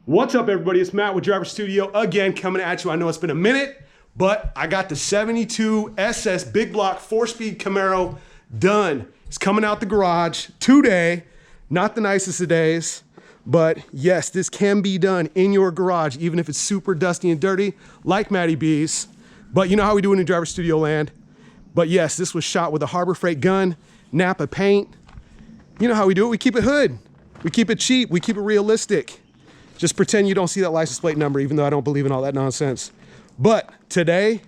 What's up, everybody? It's Matt with Driver Studio again, coming at you. I know it's been a minute, but I got the 72 SS big block 4-speed Camaro done. It's coming out the garage today. Not the nicest of days, but yes, this can be done in your garage, even if it's super dusty and dirty, like Matty B's. But you know how we do it in Driver Studio land. But yes, this was shot with a Harbor Freight gun, Napa paint. You know how we do it. We keep it hood. We keep it cheap. We keep it realistic. Just pretend you don't see that license plate number, even though I don't believe in all that nonsense. But today,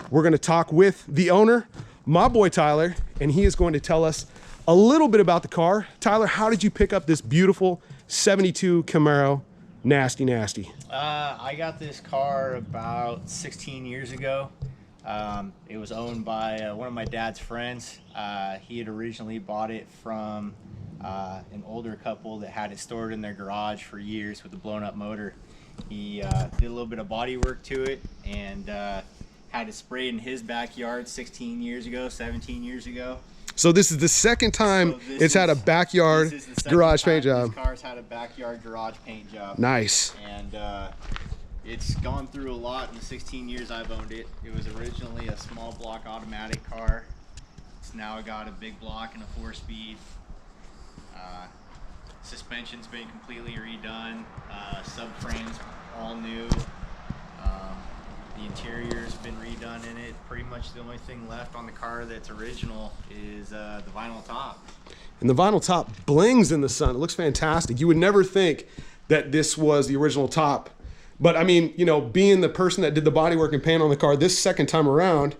we're gonna talk with the owner, my boy Tyler, and he is going to tell us a little bit about the car. Tyler, how did you pick up this beautiful 72 Camaro Nasty Nasty? I got this car about 16 years ago. It was owned by one of my dad's friends. He had originally bought it from an older couple that had it stored in their garage for years with a blown up motor. He did a little bit of body work to it and had it sprayed in his backyard 16 years ago, 17 years ago. So this is the second time it's had a backyard garage paint job. This car's had a backyard garage paint job. Nice. And it's gone through a lot in the 16 years I've owned it. It was originally a small block automatic car. It's now got a big block and a 4-speed. Suspension's been completely redone. Subframe's all new. The interior's been redone in it. Pretty much the only thing left on the car that's original is the vinyl top. And the vinyl top blings in the sun. It looks fantastic. You would never think that this was the original top. But I mean, you know, being the person that did the bodywork and paint on the car this second time around,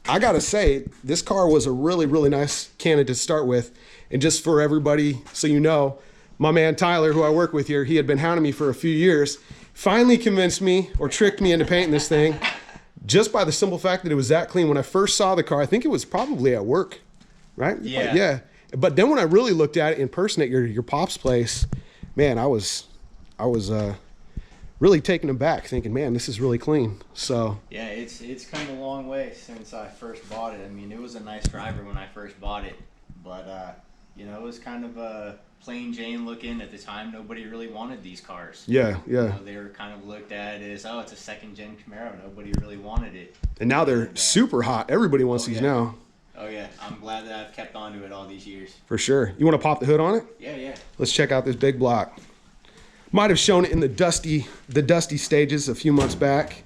I gotta say, this car was a really, really nice candidate to start with. And just for everybody, so you know, my man Tyler, who I work with here, he had been hounding me for a few years, finally convinced me or tricked me into painting this thing just by the simple fact that it was that clean. When I first saw the car, I think it was probably at work, right? Yeah. Yeah. But then when I really looked at it in person at your pop's place, man, I was really taken aback, thinking, man, this is really clean. So yeah, it's come a long way since I first bought it. I mean, it was a nice driver when I first bought it, but you know, it was kind of a plain Jane looking at the time. Nobody really wanted these cars. yeah, yeah. You know, they were kind of looked at as, oh, it's a second-gen Camaro. Nobody really wanted it. And now they're super hot. Everybody wants these now. Oh yeah, I'm glad that I've kept on to it all these years. For sure. You want to pop the hood on it? Yeah, yeah. Let's check out this big block. Might have shown it in the dusty stages a few months back.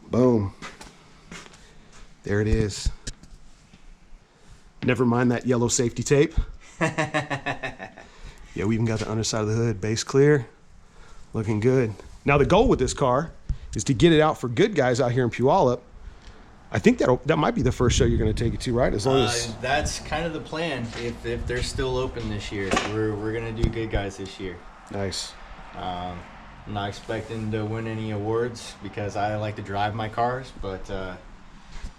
Boom. There it is. Never mind that yellow safety tape. Yeah, we even got the underside of the hood, base clear, looking good. Now the goal with this car is to get it out for good guys out here in Puyallup. I think that might be the first show you're going to take it to, right? As long as that's kind of the plan. If they're still open this year, we're going to do good guys this year. Nice. I'm not expecting to win any awards because I like to drive my cars, but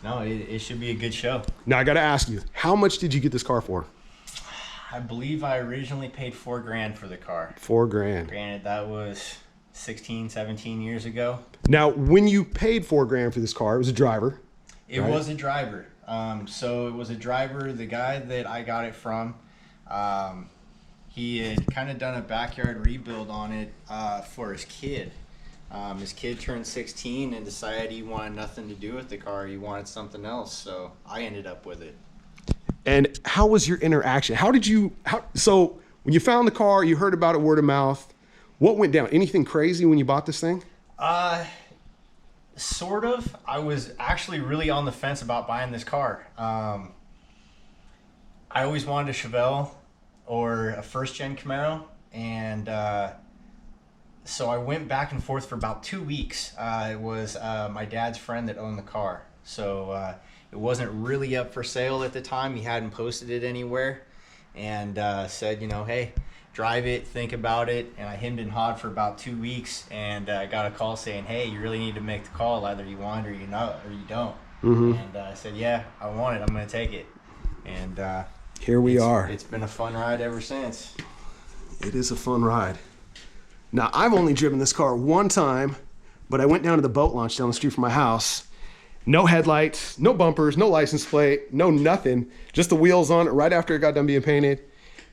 no, it should be a good show. Now I got to ask you, how much did you get this car for? I believe I originally paid $4 grand for the car. $4 grand. Granted, that was 16, 17 years ago. Now, when you paid $4 grand for this car, it was a driver. It was a driver. So it was a driver. The guy that I got it from, he had kind of done a backyard rebuild on it for his kid. His kid turned 16 and decided he wanted nothing to do with the car. He wanted something else. So I ended up with it. And how was your interaction? So when you found the car, you heard about it word of mouth. What went down? Anything crazy when you bought this thing? Sort of. I was actually really on the fence about buying this car. I always wanted a Chevy or a first-gen Camaro, and so I went back and forth for about 2 weeks. It was my dad's friend that owned the car, so it wasn't really up for sale at the time. He hadn't posted it anywhere, and said, you know, hey, drive it, think about it. And I hemmed and hawed for about 2 weeks, and I got a call saying, hey, you really need to make the call. Either you want it or you don't. Mm-hmm. And I said, yeah, I want it. I'm going to take it. And here we are. It's been a fun ride ever since. It is a fun ride. Now, I've only driven this car one time, but I went down to the boat launch down the street from my house. No headlights, no bumpers, no license plate, no nothing. Just the wheels on it right after it got done being painted.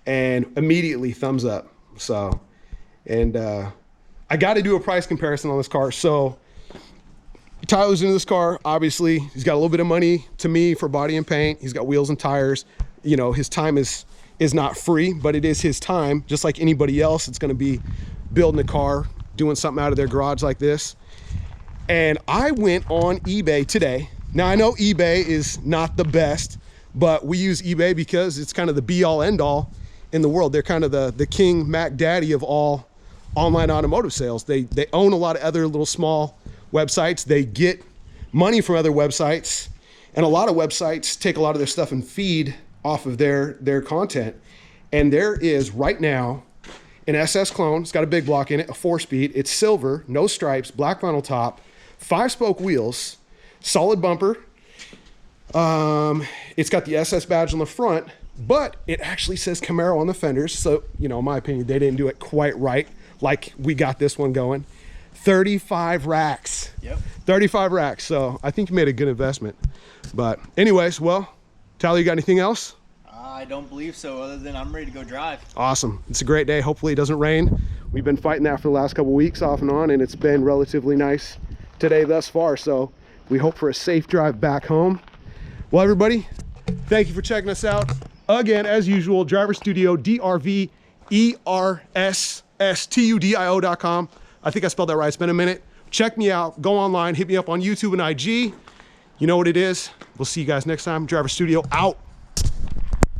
and immediately thumbs up. So, and I got to do a price comparison on this car. So Tyler's into this car. Obviously, he's got a little bit of money to me for body and paint. He's got wheels and tires. You know, his time is not free, but it is his time. Just like anybody else, it's going to be building a car, doing something out of their garage like this. And I went on eBay today. Now, I know eBay is not the best, but we use eBay because it's kind of the be-all, end-all in the world. They're kind of the king Mac Daddy of all online automotive sales. They own a lot of other little small websites. They get money from other websites, and a lot of websites take a lot of their stuff and feed off of their content. And there is right now an SS clone. It's got a big block in it, a 4-speed. It's silver, no stripes, black vinyl top, 5-spoke wheels, solid bumper. It's got the SS badge on the front, but it actually says Camaro on the fenders. So, you know, in my opinion, they didn't do it quite right, like we got this one going. 35 racks. Yep. 35 racks. So I think you made a good investment. But anyways, well, Tyler, you got anything else? I don't believe so, other than I'm ready to go drive. Awesome. It's a great day. Hopefully it doesn't rain. We've been fighting that for the last couple of weeks off and on, and it's been relatively nice today thus far. So we hope for a safe drive back home. Well, everybody, thank you for checking us out. Again, as usual, Driver Studio, DRVERSSTUDIO.com. I think I spelled that right. It's been a minute. Check me out. Go online. Hit me up on YouTube and IG. You know what it is. We'll see you guys next time. Driver Studio out.